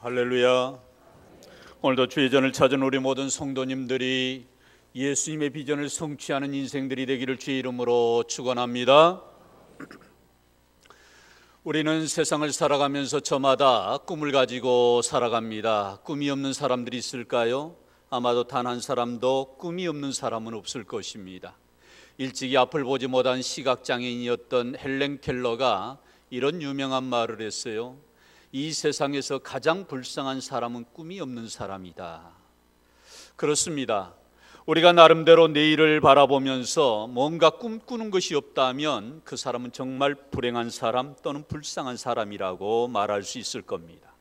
할렐루야. 오늘도 주의 전을 찾은 우리 모든 성도님들이 예수님의 비전을 성취하는 인생들이 되기를 주의 이름으로 축원합니다. 우리는 세상을 살아가면서 저마다 꿈을 가지고 살아갑니다. 꿈이 없는 사람들이 있을까요? 아마도 단 한 사람도 꿈이 없는 사람은 없을 것입니다. 일찍이 앞을 보지 못한 시각장애인이었던 헬렌 켈러가 이런 유명한 말을 했어요. 이 세상에서 가장 불쌍한 사람은 꿈이 없는 사람이다. 그렇습니다. 우리가 나름대로 내일을 바라보면서 뭔가 꿈꾸는 것이 없다면 그 사람은 정말 불행한 사람 또는 불쌍한 사람이라고 말할 수 있을 겁니다.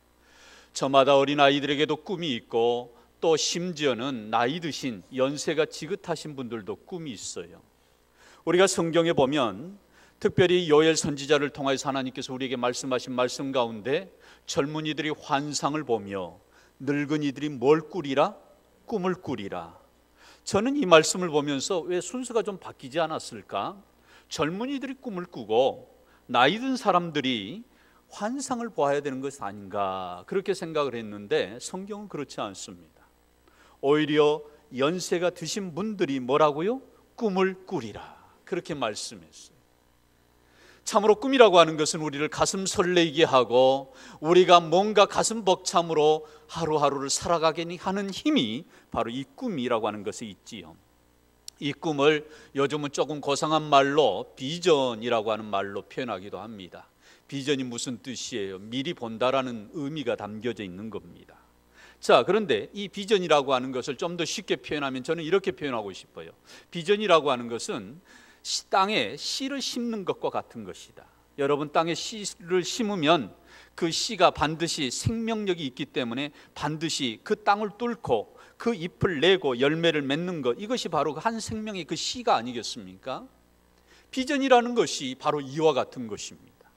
저마다 어린아이들에게도 꿈이 있고 또 심지어는 나이 드신 연세가 지긋하신 분들도 꿈이 있어요. 우리가 성경에 보면 특별히 요엘 선지자를 통해서 하나님께서 우리에게 말씀하신 말씀 가운데 젊은이들이 환상을 보며 늙은이들이 뭘 꾸리라? 꿈을 꾸리라. 저는 이 말씀을 보면서 왜 순서가 좀 바뀌지 않았을까? 젊은이들이 꿈을 꾸고 나이 든 사람들이 환상을 보아야 되는 것 아닌가 그렇게 생각을 했는데 성경은 그렇지 않습니다. 오히려 연세가 드신 분들이 뭐라고요? 꿈을 꾸리라 그렇게 말씀했어요. 참으로 꿈이라고 하는 것은 우리를 가슴 설레게 하고 우리가 뭔가 가슴 벅참으로 하루하루를 살아가게 하는 힘이 바로 이 꿈이라고 하는 것에 있지요. 이 꿈을 요즘은 조금 고상한 말로 비전이라고 하는 말로 표현하기도 합니다. 비전이 무슨 뜻이에요? 미리 본다라는 의미가 담겨져 있는 겁니다. 자, 그런데 이 비전이라고 하는 것을 좀 더 쉽게 표현하면 저는 이렇게 표현하고 싶어요. 비전이라고 하는 것은 땅에 씨를 심는 것과 같은 것이다. 여러분, 땅에 씨를 심으면 그 씨가 반드시 생명력이 있기 때문에 반드시 그 땅을 뚫고 그 잎을 내고 열매를 맺는 것, 이것이 바로 한 생명의 그 씨가 아니겠습니까? 비전이라는 것이 바로 이와 같은 것입니다.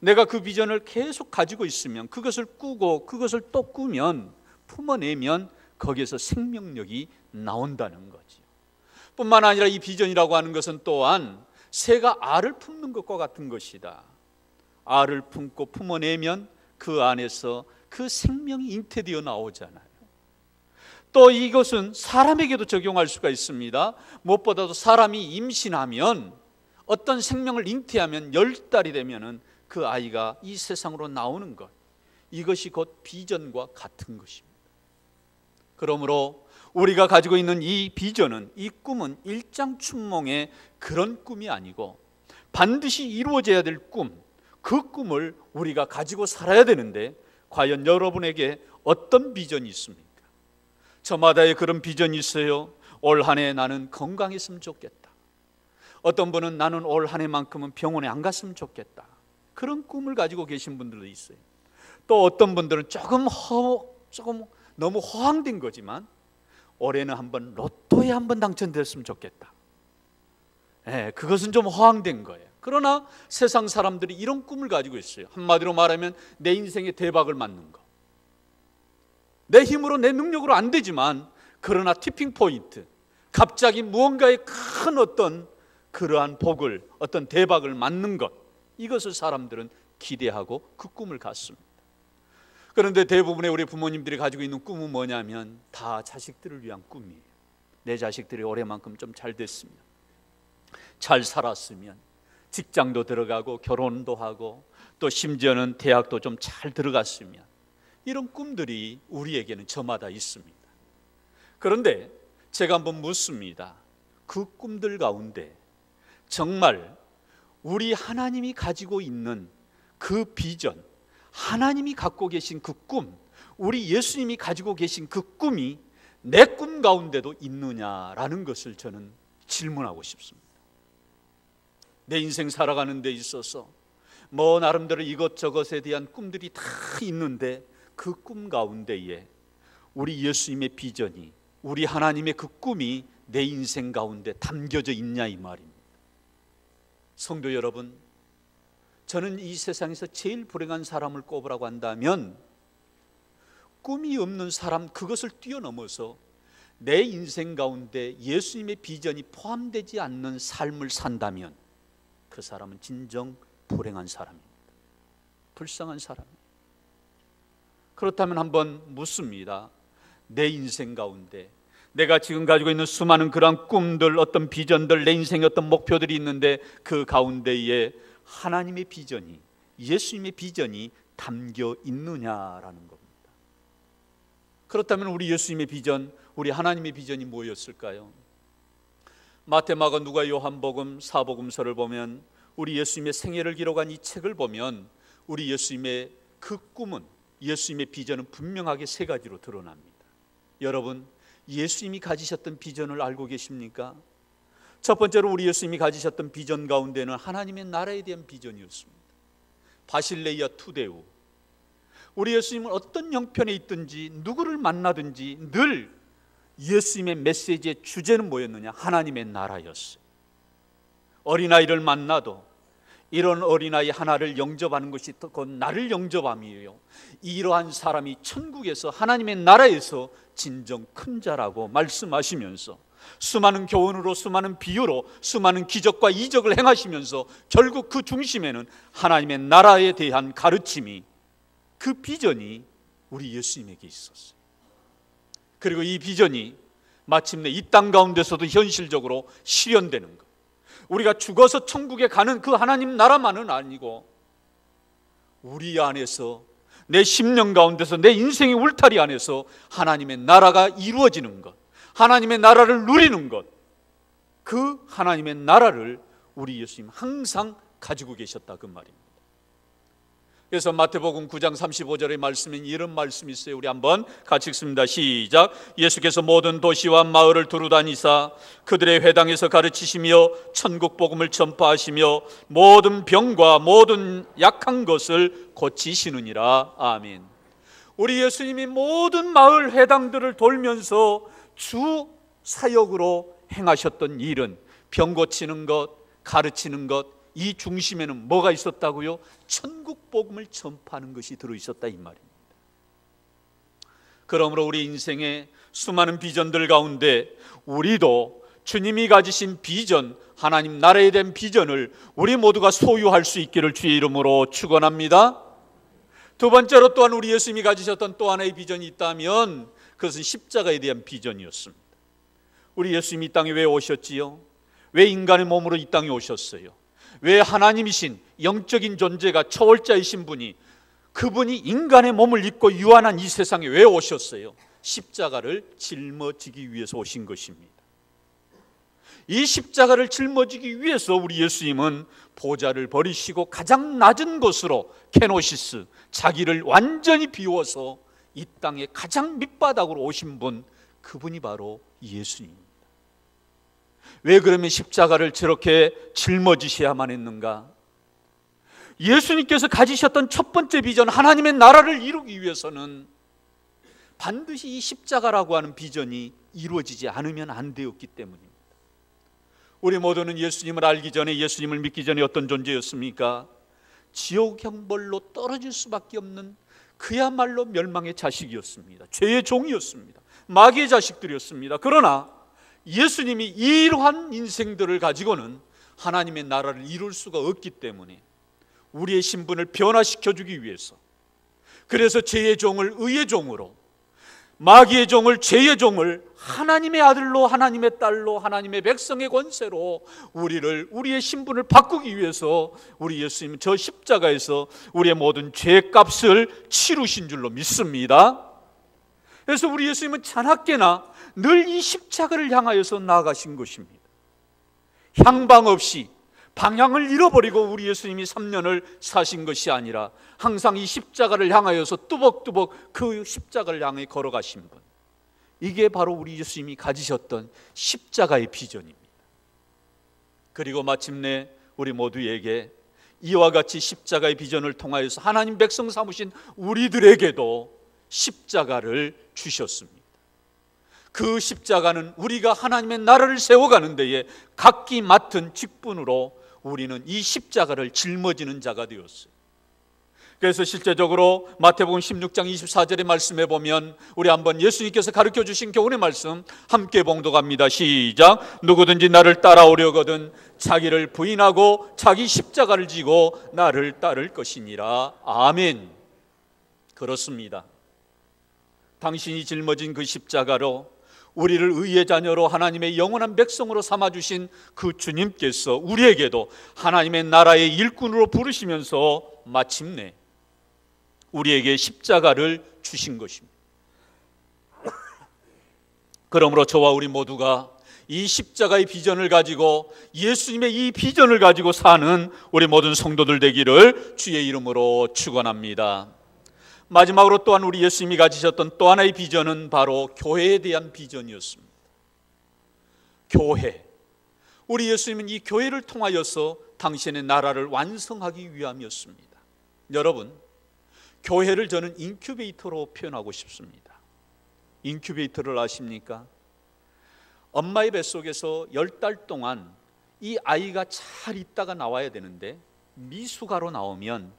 내가 그 비전을 계속 가지고 있으면 그것을 꾸고 그것을 또 꾸면 품어내면 거기에서 생명력이 나온다는 거지. 뿐만 아니라 이 비전이라고 하는 것은 또한 새가 알을 품는 것과 같은 것이다. 알을 품고 품어내면 그 안에서 그 생명이 잉태되어 나오잖아요. 또 이것은 사람에게도 적용할 수가 있습니다. 무엇보다도 사람이 임신하면 어떤 생명을 잉태하면 10달이 되면 그 아이가 이 세상으로 나오는 것, 이것이 곧 비전과 같은 것입니다. 그러므로 우리가 가지고 있는 이 비전은, 이 꿈은 일장춘몽의 그런 꿈이 아니고 반드시 이루어져야 될 꿈, 그 꿈을 우리가 가지고 살아야 되는데 과연 여러분에게 어떤 비전이 있습니까? 저마다의 그런 비전이 있어요. 올 한 해 나는 건강했으면 좋겠다. 어떤 분은 나는 올 한 해만큼은 병원에 안 갔으면 좋겠다. 그런 꿈을 가지고 계신 분들도 있어요. 또 어떤 분들은 조금 너무 허황된 거지만 올해는 한번 로또에 한번 당첨됐으면 좋겠다. 그것은 좀 허황된 거예요. 그러나 세상 사람들이 이런 꿈을 가지고 있어요. 한마디로 말하면 내 인생의 대박을 맞는 거. 내 힘으로 내 능력으로 안 되지만 그러나 티핑 포인트, 갑자기 무언가의 큰 어떤 그러한 복을, 어떤 대박을 맞는 것, 이것을 사람들은 기대하고 그 꿈을 갖습니다. 그런데 대부분의 우리 부모님들이 가지고 있는 꿈은 뭐냐면 다 자식들을 위한 꿈이에요. 내 자식들이 올해만큼 좀 잘 됐으면, 잘 살았으면, 직장도 들어가고 결혼도 하고 또 심지어는 대학도 좀 잘 들어갔으면, 이런 꿈들이 우리에게는 저마다 있습니다. 그런데 제가 한번 묻습니다. 그 꿈들 가운데 정말 우리 하나님이 가지고 있는 그 비전, 하나님이 갖고 계신 그 꿈, 우리 예수님이 가지고 계신 그 꿈이 내 꿈 가운데도 있느냐라는 것을 저는 질문하고 싶습니다. 내 인생 살아가는 데 있어서 뭐 나름대로 이것저것에 대한 꿈들이 다 있는데 그 꿈 가운데에 우리 예수님의 비전이, 우리 하나님의 그 꿈이 내 인생 가운데 담겨져 있냐 이 말입니다. 성도 여러분, 저는 이 세상에서 제일 불행한 사람을 꼽으라고 한다면 꿈이 없는 사람, 그것을 뛰어넘어서 내 인생 가운데 예수님의 비전이 포함되지 않는 삶을 산다면 그 사람은 진정 불행한 사람입니다. 불쌍한 사람입니다. 그렇다면 한번 묻습니다. 내 인생 가운데 내가 지금 가지고 있는 수많은 그러한 꿈들, 어떤 비전들, 내 인생의 어떤 목표들이 있는데 그 가운데에 하나님의 비전이, 예수님의 비전이 담겨 있느냐라는 겁니다. 그렇다면 우리 예수님의 비전, 우리 하나님의 비전이 뭐였을까요? 마태, 마가, 누가, 요한복음, 사복음서를 보면, 우리 예수님의 생애를 기록한 이 책을 보면 우리 예수님의 그 꿈은, 예수님의 비전은 분명하게 세 가지로 드러납니다. 여러분, 예수님이 가지셨던 비전을 알고 계십니까? 첫 번째로 우리 예수님이 가지셨던 비전 가운데는 하나님의 나라에 대한 비전이었습니다. 바실레이아 투데우, 우리 예수님은 어떤 형편에 있든지 누구를 만나든지 늘 예수님의 메시지의 주제는 뭐였느냐? 하나님의 나라였어요. 어린아이를 만나도 이런 어린아이 하나를 영접하는 것이 곧 나를 영접함이에요. 이러한 사람이 천국에서, 하나님의 나라에서 진정 큰 자라고 말씀하시면서 수많은 교훈으로, 수많은 비유로, 수많은 기적과 이적을 행하시면서 결국 그 중심에는 하나님의 나라에 대한 가르침이, 그 비전이 우리 예수님에게 있었어요. 그리고 이 비전이 마침내 이 땅 가운데서도 현실적으로 실현되는 것, 우리가 죽어서 천국에 가는 그 하나님 나라만은 아니고 우리 안에서, 내 심령 가운데서, 내 인생의 울타리 안에서 하나님의 나라가 이루어지는 것, 하나님의 나라를 누리는 것, 그 하나님의 나라를 우리 예수님 항상 가지고 계셨다, 그 말입니다. 그래서 마태복음 9장 35절의 말씀엔 이런 말씀이 있어요. 우리 한번 같이 읽습니다. 시작. 예수께서 모든 도시와 마을을 두루다니사 그들의 회당에서 가르치시며 천국 복음을 전파하시며 모든 병과 모든 약한 것을 고치시느니라. 아멘. 우리 예수님이 모든 마을 회당들을 돌면서 주 사역으로 행하셨던 일은 병 고치는 것, 가르치는 것, 이 중심에는 뭐가 있었다고요? 천국 복음을 전파하는 것이 들어있었다, 이 말입니다. 그러므로 우리 인생의 수많은 비전들 가운데 우리도 주님이 가지신 비전, 하나님 나라에 대한 비전을 우리 모두가 소유할 수 있기를 주의 이름으로 축원합니다. 두 번째로 또한 우리 예수님이 가지셨던 또 하나의 비전이 있다면 그것은 십자가에 대한 비전이었습니다. 우리 예수님이 이 땅에 왜 오셨지요? 왜 인간의 몸으로 이 땅에 오셨어요? 왜 하나님이신 영적인 존재가 초월자이신 분이, 그분이 인간의 몸을 입고 유한한 이 세상에 왜 오셨어요? 십자가를 짊어지기 위해서 오신 것입니다. 이 십자가를 짊어지기 위해서 우리 예수님은 보좌를 버리시고 가장 낮은 곳으로, 케노시스, 자기를 완전히 비워서 이 땅의 가장 밑바닥으로 오신 분, 그분이 바로 예수님입니다. 왜 그러면 십자가를 저렇게 짊어지셔야만 했는가? 예수님께서 가지셨던 첫 번째 비전, 하나님의 나라를 이루기 위해서는 반드시 이 십자가라고 하는 비전이 이루어지지 않으면 안 되었기 때문입니다. 우리 모두는 예수님을 알기 전에, 예수님을 믿기 전에 어떤 존재였습니까? 지옥 형벌로 떨어질 수밖에 없는 그야말로 멸망의 자식이었습니다. 죄의 종이었습니다. 마귀의 자식들이었습니다. 그러나 예수님이 이러한 인생들을 가지고는 하나님의 나라를 이룰 수가 없기 때문에 우리의 신분을 변화시켜주기 위해서, 그래서 죄의 종을 의의 종으로, 마귀의 종을 죄의 종을 하나님의 아들로, 하나님의 딸로, 하나님의 백성의 권세로 우리의 신분을 바꾸기 위해서 우리 예수님은 저 십자가에서 우리의 모든 죄값을 치루신 줄로 믿습니다. 그래서 우리 예수님은 자나깨나 늘 이 십자가를 향하여서 나아가신 것입니다. 향방 없이 방향을 잃어버리고 우리 예수님이 3년을 사신 것이 아니라 항상 이 십자가를 향하여서 뚜벅뚜벅 그 십자가를 향해 걸어가신 분, 이게 바로 우리 예수님이 가지셨던 십자가의 비전입니다. 그리고 마침내 우리 모두에게 이와 같이 십자가의 비전을 통하여서 하나님 백성 삼으신 우리들에게도 십자가를 주셨습니다. 그 십자가는 우리가 하나님의 나라를 세워가는 데에 각기 맡은 직분으로 우리는 이 십자가를 짊어지는 자가 되었어요. 그래서 실제적으로 마태복음 16장 24절의 말씀에 보면 우리 한번 예수님께서 가르쳐 주신 교훈의 말씀 함께 봉독합니다. 시작. 누구든지 나를 따라오려거든 자기를 부인하고 자기 십자가를 지고 나를 따를 것이니라. 아멘. 그렇습니다. 당신이 짊어진 그 십자가로 우리를 의의 자녀로 하나님의 영원한 백성으로 삼아주신 그 주님께서 우리에게도 하나님의 나라의 일꾼으로 부르시면서 마침내 우리에게 십자가를 주신 것입니다. 그러므로 저와 우리 모두가 이 십자가의 비전을 가지고, 예수님의 이 비전을 가지고 사는 우리 모든 성도들 되기를 주의 이름으로 축원합니다. 마지막으로 또한 우리 예수님이 가지셨던 또 하나의 비전은 바로 교회에 대한 비전이었습니다. 교회, 우리 예수님은 이 교회를 통하여서 당신의 나라를 완성하기 위함이었습니다. 여러분, 교회를 저는 인큐베이터로 표현하고 싶습니다. 인큐베이터를 아십니까? 엄마의 뱃속에서 10달 동안 이 아이가 잘 있다가 나와야 되는데 미숙아로 나오면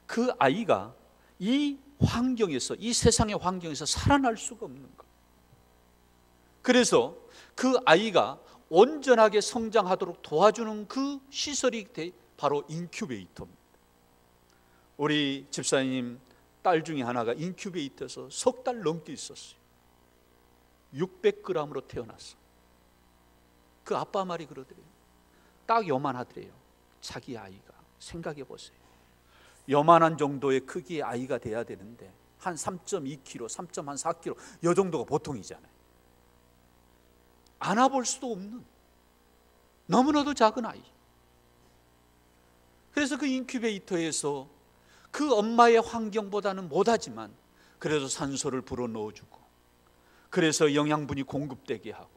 그 아이가 이 환경에서, 이 세상의 환경에서 살아날 수가 없는 거예요. 그래서 그 아이가 온전하게 성장하도록 도와주는 그 시설이 바로 인큐베이터입니다. 우리 집사님 딸 중에 하나가 인큐베이터에서 석 달 넘게 있었어요. 600g으로 태어났어. 그 아빠 말이 그러더래요. 딱 요만하더래요. 자기 아이가. 생각해 보세요. 요만한 정도의 크기의 아이가 돼야 되는데 한 3.2kg, 3.4kg 이 정도가 보통이잖아요. 안아볼 수도 없는 너무나도 작은 아이. 그래서 그 인큐베이터에서 그 엄마의 환경보다는 못하지만 그래도 산소를 불어넣어주고, 그래서 영양분이 공급되게 하고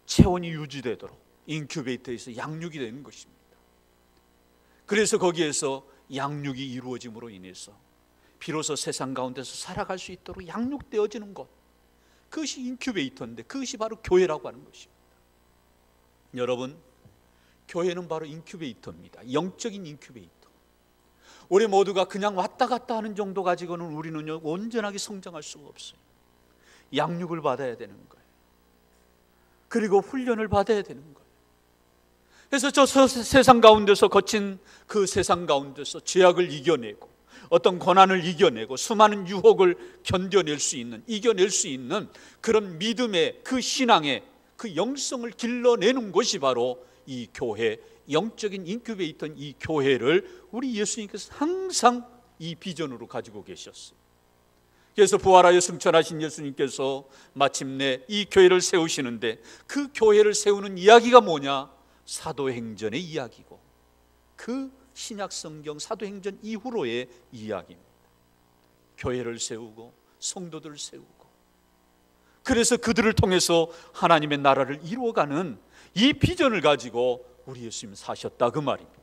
체온이 유지되도록 인큐베이터에서 양육이 되는 것입니다. 그래서 거기에서 양육이 이루어짐으로 인해서 비로소 세상 가운데서 살아갈 수 있도록 양육되어지는 것, 그것이 인큐베이터인데 그것이 바로 교회라고 하는 것입니다. 여러분, 교회는 바로 인큐베이터입니다. 영적인 인큐베이터. 우리 모두가 그냥 왔다 갔다 하는 정도 가지고는 우리는 온전하게 성장할 수가 없어요. 양육을 받아야 되는 거예요. 그리고 훈련을 받아야 되는 거예요. 그래서 저 세상 가운데서 거친 그 세상 가운데서 죄악을 이겨내고 어떤 고난을 이겨내고 수많은 유혹을 견뎌낼 수 있는, 이겨낼 수 있는 그런 믿음의 그 신앙의 그 영성을 길러내는 것이 바로 이 교회, 영적인 인큐베이터인 이 교회를 우리 예수님께서 항상 이 비전으로 가지고 계셨어요. 그래서 부활하여 승천하신 예수님께서 마침내 이 교회를 세우시는데 그 교회를 세우는 이야기가 뭐냐? 사도행전의 이야기고 그 신약성경 사도행전 이후로의 이야기입니다. 교회를 세우고 성도들을 세우고, 그래서 그들을 통해서 하나님의 나라를 이루어가는 이 비전을 가지고 우리 예수님 사셨다, 그 말입니다.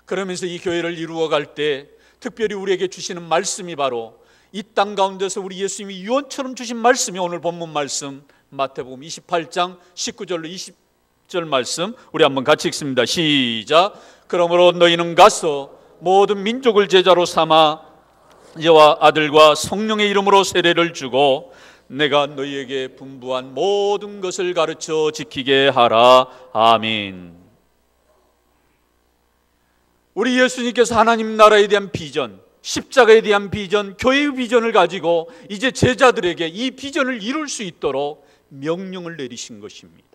그러면서 이 교회를 이루어갈 때 특별히 우리에게 주시는 말씀이 바로 이 땅 가운데서 우리 예수님이 유언처럼 주신 말씀이 오늘 본문 말씀 마태복음 28장 19절로 20절 말씀, 우리 한번 같이 읽습니다. 시작. 그러므로 너희는 가서 모든 민족을 제자로 삼아 이제와 아들과 성령의 이름으로 세례를 주고 내가 너희에게 분부한 모든 것을 가르쳐 지키게 하라. 아멘. 우리 예수님께서 하나님 나라에 대한 비전, 십자가에 대한 비전, 교회의 비전을 가지고 이제 제자들에게 이 비전을 이룰 수 있도록 명령을 내리신 것입니다.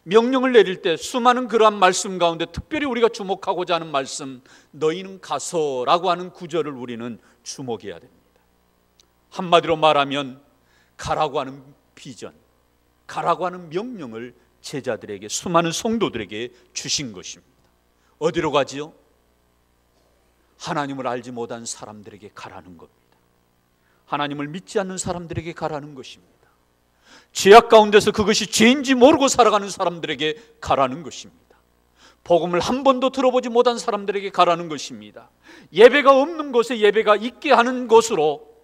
명령을 내릴 때 수많은 그러한 말씀 가운데 특별히 우리가 주목하고자 하는 말씀, 너희는 가서라고 하는 구절을 우리는 주목해야 됩니다. 한마디로 말하면 가라고 하는 비전, 가라고 하는 명령을 제자들에게, 수많은 성도들에게 주신 것입니다. 어디로 가지요? 하나님을 알지 못한 사람들에게 가라는 겁니다. 하나님을 믿지 않는 사람들에게 가라는 것입니다. 죄악 가운데서 그것이 죄인지 모르고 살아가는 사람들에게 가라는 것입니다. 복음을 한 번도 들어보지 못한 사람들에게 가라는 것입니다. 예배가 없는 곳에 예배가 있게 하는 곳으로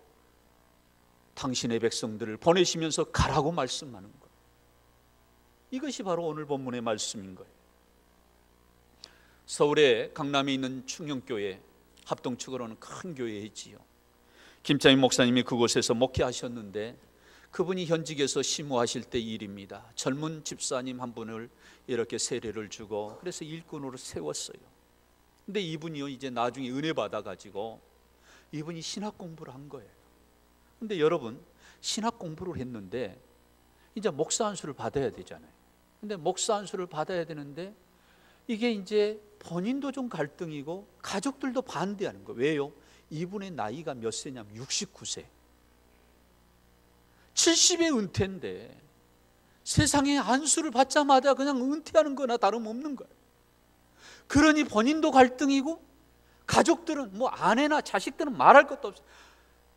당신의 백성들을 보내시면서 가라고 말씀하는 것, 이것이 바로 오늘 본문의 말씀인 거예요. 서울의 강남에 있는 충영교회, 합동축으로는 큰 교회이지요. 김창인 목사님이 그곳에서 목회하셨는데 그분이 현직에서 심호하실 때 일입니다. 젊은 집사님 한 분을 이렇게 세례를 주고 그래서 일꾼으로 세웠어요. 근데 이분이요, 이제 나중에 은혜 받아가지고 이분이 신학 공부를 한 거예요. 근데 여러분, 신학 공부를 했는데 이제 목사 안수를 받아야 되잖아요. 근데 목사 안수를 받아야 되는데 이게 이제 본인도 좀 갈등이고 가족들도 반대하는 거예요. 왜요? 이분의 나이가 몇 세냐면 69세. 70의 은퇴인데 세상에 안수를 받자마자 그냥 은퇴하는 거나 다름없는 거예요. 그러니 본인도 갈등이고 가족들은 뭐 아내나 자식들은 말할 것도 없어요.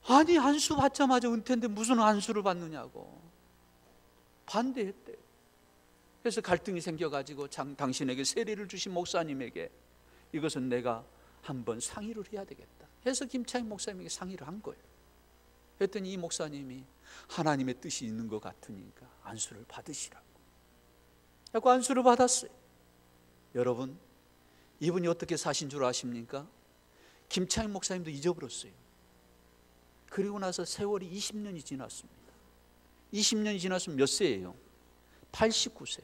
아니 안수 받자마자 은퇴인데 무슨 안수를 받느냐고 반대했대요. 그래서 갈등이 생겨가지고 당신에게 세례를 주신 목사님에게 이것은 내가 한번 상의를 해야 되겠다 해서 김창익 목사님에게 상의를 한 거예요. 그랬더니 이 목사님이 하나님의 뜻이 있는 것 같으니까 안수를 받으시라고 하고 안수를 받았어요. 여러분, 이분이 어떻게 사신 줄 아십니까? 김창익 목사님도 잊어버렸어요. 그리고 나서 세월이 20년이 지났습니다. 20년이 지났으면 몇 세예요? 89세.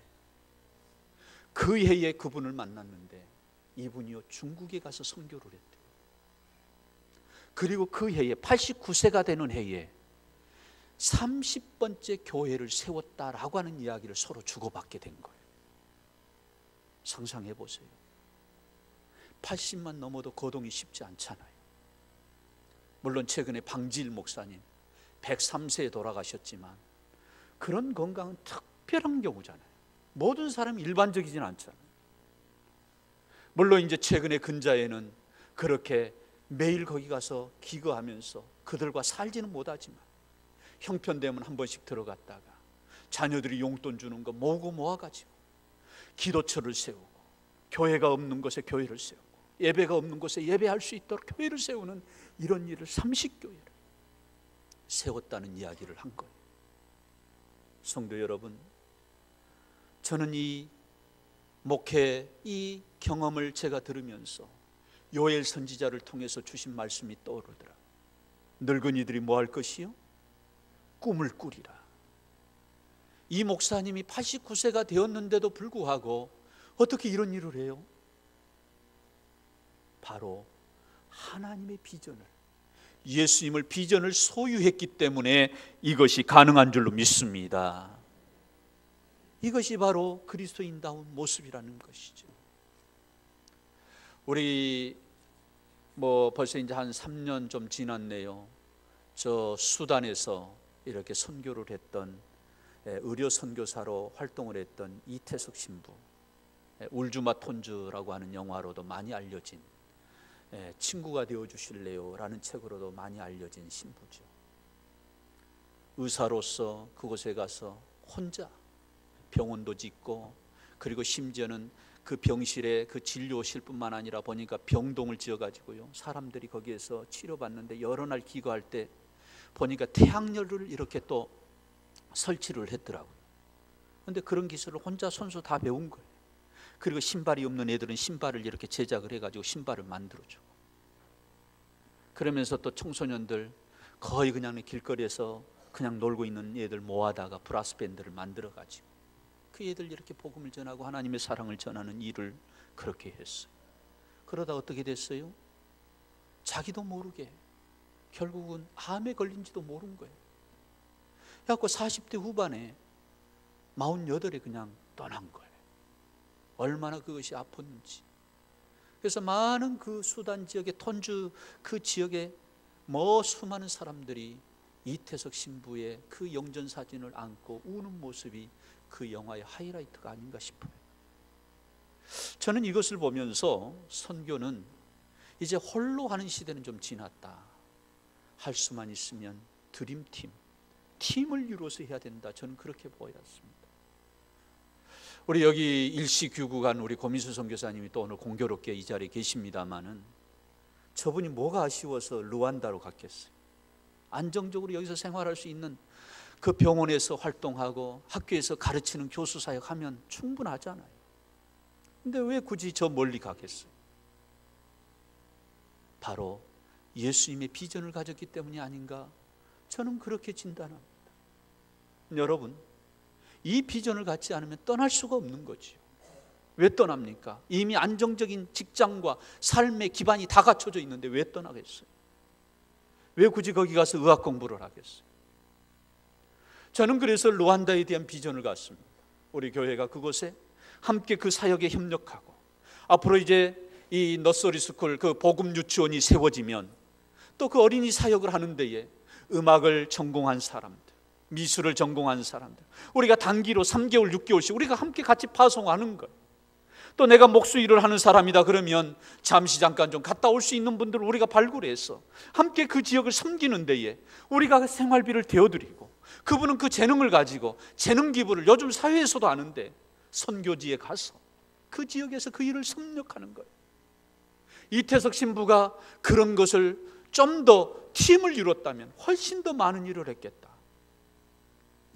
그 해에 그분을 만났는데 이분이요 중국에 가서 선교를 했대요. 그리고 그 해에 89세가 되는 해에 30번째 교회를 세웠다라고 하는 이야기를 서로 주고받게 된 거예요. 상상해 보세요. 80만 넘어도 거동이 쉽지 않잖아요. 물론 최근에 방지일 목사님 103세에 돌아가셨지만 그런 건강은 특별한 경우잖아요. 모든 사람이 일반적이진 않잖아요. 물론 이제 최근에 근자에는 그렇게 매일 거기 가서 기거하면서 그들과 살지는 못하지만 형편되면 한 번씩 들어갔다가 자녀들이 용돈 주는 거 모으고 모아가지고 기도처를 세우고 교회가 없는 곳에 교회를 세우고 예배가 없는 곳에 예배할 수 있도록 교회를 세우는 이런 일을 30교회를 세웠다는 이야기를 한 거예요. 성도 여러분, 저는 이 목회 이 경험을 제가 들으면서 요엘 선지자를 통해서 주신 말씀이 떠오르더라. 늙은이들이 뭐 할 것이요? 꿈을 꾸리라. 이 목사님이 89세가 되었는데도 불구하고 어떻게 이런 일을 해요? 바로 하나님의 비전을, 예수님을 비전을 소유했기 때문에 이것이 가능한 줄로 믿습니다. 이것이 바로 그리스도인다운 모습이라는 것이죠. 우리 벌써 이제 한 3년 좀 지났네요. 저 수단에서 이렇게 선교를 했던 의료 선교사로 활동을 했던 이태석 신부, 울주마 톤즈라고 하는 영화로도 많이 알려진 친구가 되어주실래요? 라는 책으로도 많이 알려진 신부죠. 의사로서 그곳에 가서 혼자 병원도 짓고 그리고 심지어는 그 병실에 그 진료실 뿐만 아니라 보니까 병동을 지어가지고요 사람들이 거기에서 치료받는데 여러 날 기거할 때 보니까 태양열을 이렇게 또 설치를 했더라고요. 그런데 그런 기술을 혼자 손수 다 배운 거예요. 그리고 신발이 없는 애들은 신발을 이렇게 제작을 해가지고 신발을 만들어주고, 그러면서 또 청소년들 거의 그냥 길거리에서 그냥 놀고 있는 애들 모아다가 브라스 밴드를 만들어가지고 그 애들 이렇게 복음을 전하고 하나님의 사랑을 전하는 일을 그렇게 했어요. 그러다 어떻게 됐어요? 자기도 모르게 결국은 암에 걸린지도 모른 거예요. 그래갖고 40대 후반에 48에 그냥 떠난 거예요. 얼마나 그것이 아팠는지. 그래서 많은 그 수단 지역의 톤주 그 지역에 수많은 사람들이 이태석 신부의 그 영전 사진을 안고 우는 모습이 그 영화의 하이라이트가 아닌가 싶어요. 저는 이것을 보면서 선교는 이제 홀로 하는 시대는 좀 지났다. 할 수만 있으면 드림팀, 팀을 이루어서 해야 된다. 저는 그렇게 보였습니다. 우리 여기 일시규국한 우리 고민수 선교사님이 또 오늘 공교롭게 이 자리에 계십니다마는 저분이 뭐가 아쉬워서 루안다로 갔겠어요. 안정적으로 여기서 생활할 수 있는 그 병원에서 활동하고 학교에서 가르치는 교수 사역하면 충분하잖아요. 근데 왜 굳이 저 멀리 가겠어요? 바로 예수님의 비전을 가졌기 때문이 아닌가, 저는 그렇게 진단합니다. 여러분, 이 비전을 갖지 않으면 떠날 수가 없는 거죠. 왜 떠납니까? 이미 안정적인 직장과 삶의 기반이 다 갖춰져 있는데 왜 떠나겠어요? 왜 굳이 거기 가서 의학 공부를 하겠어요? 저는 그래서 루안다에 대한 비전을 갖습니다. 우리 교회가 그곳에 함께 그 사역에 협력하고, 앞으로 이제 이 너서리 스쿨, 그 복음 유치원이 세워지면 또 그 어린이 사역을 하는 데에 음악을 전공한 사람들, 미술을 전공한 사람들, 우리가 단기로 3개월, 6개월씩 우리가 함께 같이 파송하는 것. 또 내가 목수 일을 하는 사람이다 그러면 잠시 잠깐 좀 갔다 올 수 있는 분들을 우리가 발굴해서 함께 그 지역을 섬기는 데에 우리가 생활비를 대어드리고, 그분은 그 재능을 가지고 재능 기부를 요즘 사회에서도 하는데 선교지에 가서 그 지역에서 그 일을 섭렵하는 거예요. 이태석 신부가 그런 것을 좀 더 팀을 이뤘다면 훨씬 더 많은 일을 했겠다.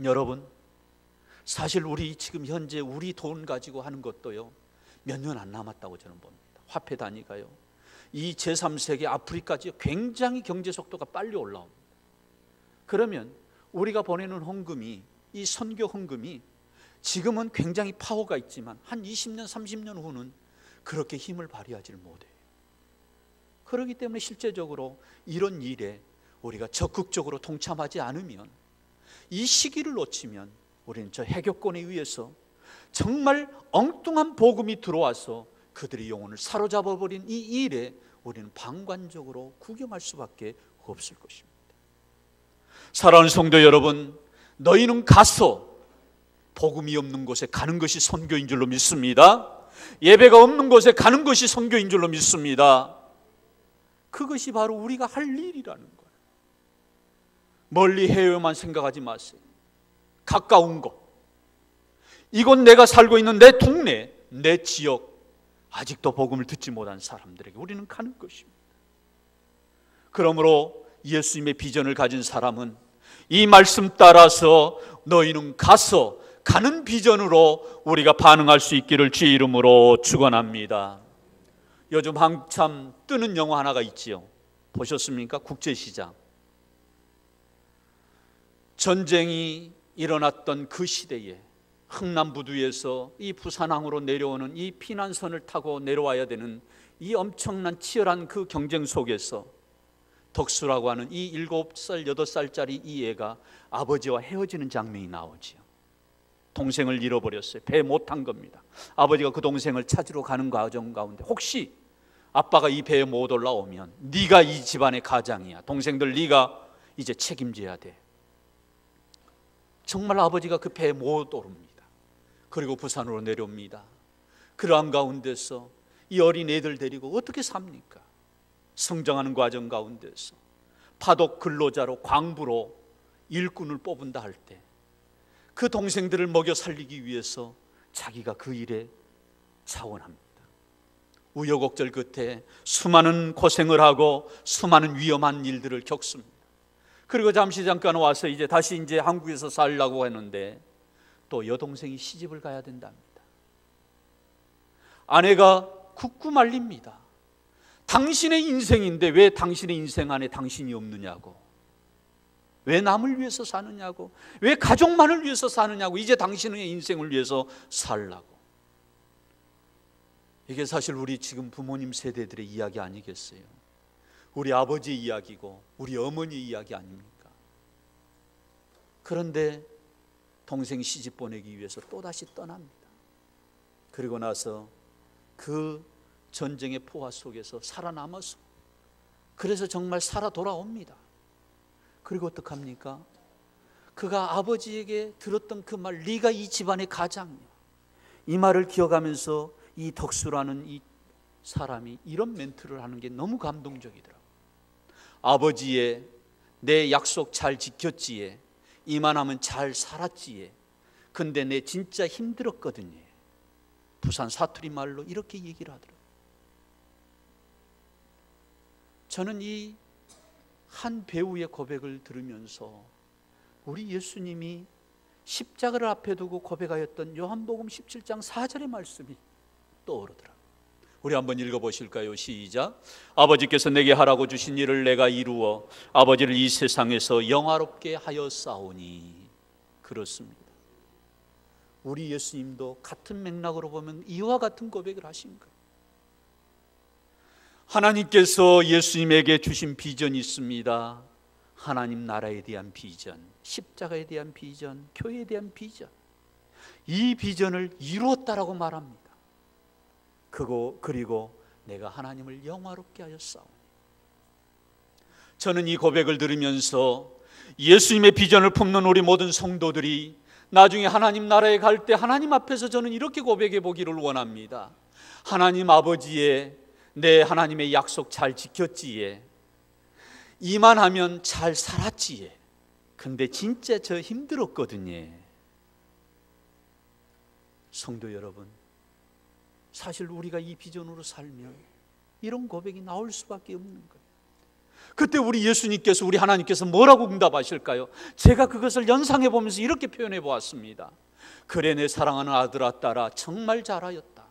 여러분, 사실 우리 지금 현재 우리 돈 가지고 하는 것도요, 몇 년 안 남았다고 저는 봅니다. 화폐 단위가요, 이 제3세계 아프리카지 굉장히 경제 속도가 빨리 올라옵니다. 그러면 우리가 보내는 헌금이, 이 선교 헌금이 지금은 굉장히 파워가 있지만 한 20년, 30년 후는 그렇게 힘을 발휘하지를 못해요. 그렇기 때문에 실제적으로 이런 일에 우리가 적극적으로 동참하지 않으면, 이 시기를 놓치면 우리는 저 해교권에 의해서 정말 엉뚱한 복음이 들어와서 그들의 영혼을 사로잡아버린 이 일에 우리는 방관적으로 구경할 수밖에 없을 것입니다. 사랑하는 성도 여러분, 너희는 가서 복음이 없는 곳에 가는 것이 선교인 줄로 믿습니다. 예배가 없는 곳에 가는 것이 선교인 줄로 믿습니다. 그것이 바로 우리가 할 일이라는 거예요. 멀리 해외만 생각하지 마세요. 가까운 곳, 이곳 내가 살고 있는 내 동네, 내 지역, 아직도 복음을 듣지 못한 사람들에게 우리는 가는 것입니다. 그러므로 예수님의 비전을 가진 사람은 이 말씀 따라서 너희는 가서 가는 비전으로 우리가 반응할 수 있기를 주의 이름으로 축원합니다. 요즘 한참 뜨는 영화 하나가 있지요. 보셨습니까? 국제시장. 전쟁이 일어났던 그 시대에 흥남부두에서 이 부산항으로 내려오는 이 피난선을 타고 내려와야 되는 이 엄청난 치열한 그 경쟁 속에서 덕수라고 하는 이 7살, 8살짜리 이 애가 아버지와 헤어지는 장면이 나오지요. 동생을 잃어버렸어요. 배 못 탄 겁니다. 아버지가 그 동생을 찾으러 가는 과정 가운데 혹시 아빠가 이 배에 못 올라오면 네가 이 집안의 가장이야. 동생들 네가 이제 책임져야 돼. 정말 아버지가 그 배에 못 오릅니다. 그리고 부산으로 내려옵니다. 그러한 가운데서 이 어린 애들 데리고 어떻게 삽니까? 성장하는 과정 가운데서 파독 근로자로 광부로 일꾼을 뽑은다 할 때 그 동생들을 먹여 살리기 위해서 자기가 그 일에 자원합니다. 우여곡절 끝에 수많은 고생을 하고 수많은 위험한 일들을 겪습니다. 그리고 잠시 잠깐 와서 이제 다시 이제 한국에서 살려고 했는데 또 여동생이 시집을 가야 된답니다. 아내가 굳고 말립니다. 당신의 인생인데 왜 당신의 인생 안에 당신이 없느냐고, 왜 남을 위해서 사느냐고, 왜 가족만을 위해서 사느냐고, 이제 당신의 인생을 위해서 살라고. 이게 사실 우리 지금 부모님 세대들의 이야기 아니겠어요? 우리 아버지의 이야기고 우리 어머니의 이야기 아닙니까? 그런데 동생 시집 보내기 위해서 또다시 떠납니다. 그리고 나서 그 전쟁의 포화 속에서 살아남아서, 그래서 정말 살아 돌아옵니다. 그리고 어떡합니까? 그가 아버지에게 들었던 그 말, 네가 이 집안의 가장이야, 이 말을 기억하면서 이 덕수라는 이 사람이 이런 멘트를 하는 게 너무 감동적이더라고요. 아버지의 내 약속 잘 지켰지에, 이만하면 잘 살았지에, 근데 내 진짜 힘들었거든요. 부산 사투리 말로 이렇게 얘기를 하더라고요. 저는 이 한 배우의 고백을 들으면서 우리 예수님이 십자가를 앞에 두고 고백하였던 요한복음 17장 4절의 말씀이 떠오르더라고요. 우리 한번 읽어보실까요? 시작. 아버지께서 내게 하라고 주신 일을 내가 이루어 아버지를 이 세상에서 영화롭게 하였사오니. 그렇습니다. 우리 예수님도 같은 맥락으로 보면 이와 같은 고백을 하신 거예요. 하나님께서 예수님에게 주신 비전이 있습니다. 하나님 나라에 대한 비전, 십자가에 대한 비전, 교회에 대한 비전. 이 비전을 이루었다라고 말합니다. 그리고 내가 하나님을 영화롭게 하였사오니. 저는 이 고백을 들으면서 예수님의 비전을 품는 우리 모든 성도들이 나중에 하나님 나라에 갈 때 하나님 앞에서 저는 이렇게 고백해 보기를 원합니다. 하나님 아버지의 내 하나님의 약속 잘 지켰지에, 이만하면 잘 살았지에, 근데 진짜 저 힘들었거든요. 성도 여러분, 사실 우리가 이 비전으로 살면 이런 고백이 나올 수밖에 없는 거예요. 그때 우리 예수님께서, 우리 하나님께서 뭐라고 응답하실까요? 제가 그것을 연상해 보면서 이렇게 표현해 보았습니다. 그래, 내 사랑하는 아들아 딸아, 정말 잘하였다.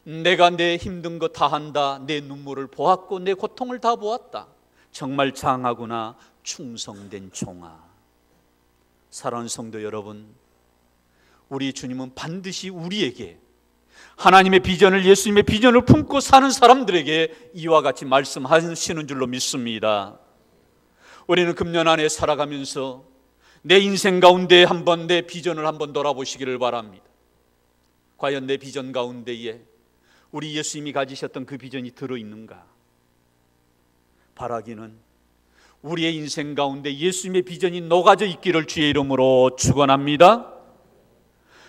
내가 내 힘든 거 다 한다. 내 눈물을 보았고 내 고통을 다 보았다. 정말 장하구나, 충성된 종아. 사랑하는 성도 여러분, 우리 주님은 반드시 우리에게 하나님의 비전을, 예수님의 비전을 품고 사는 사람들에게 이와 같이 말씀하시는 줄로 믿습니다. 우리는 금년 안에 살아가면서 내 인생 가운데 한번 내 비전을 한번 돌아보시기를 바랍니다. 과연 내 비전 가운데에 우리 예수님이 가지셨던 그 비전이 들어있는가? 바라기는 우리의 인생 가운데 예수님의 비전이 녹아져 있기를 주의 이름으로 축원합니다.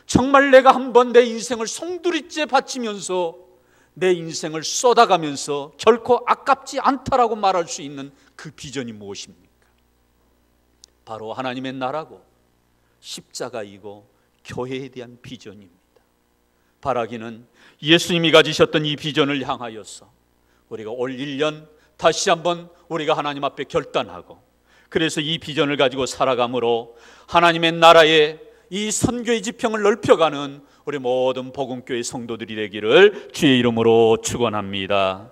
정말 내가 한번 내 인생을 송두리째 바치면서 내 인생을 쏟아가면서 결코 아깝지 않다라고 말할 수 있는 그 비전이 무엇입니까? 바로 하나님의 나라고 십자가이고 교회에 대한 비전입니다. 바라기는 예수님이 가지셨던 이 비전을 향하여서 우리가 올 1년 다시 한번 우리가 하나님 앞에 결단하고, 그래서 이 비전을 가지고 살아감으로 하나님의 나라의 이 선교의 지평을 넓혀가는 우리 모든 복음교회 성도들이 되기를 주의 이름으로 축원합니다.